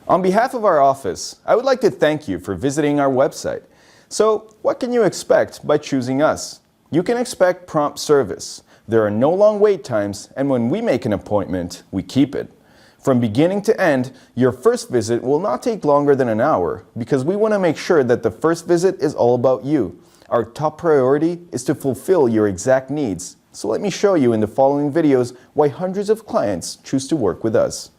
On behalf of our office, I would like to thank you for visiting our website. So, what can you expect by choosing us? You can expect prompt service. There are no long wait times, and when we make an appointment, we keep it. From beginning to end, your first visit will not take longer than an hour because we want to make sure that the first visit is all about you. Our top priority is to fulfill your exact needs. So let me show you in the following videos why hundreds of clients choose to work with us.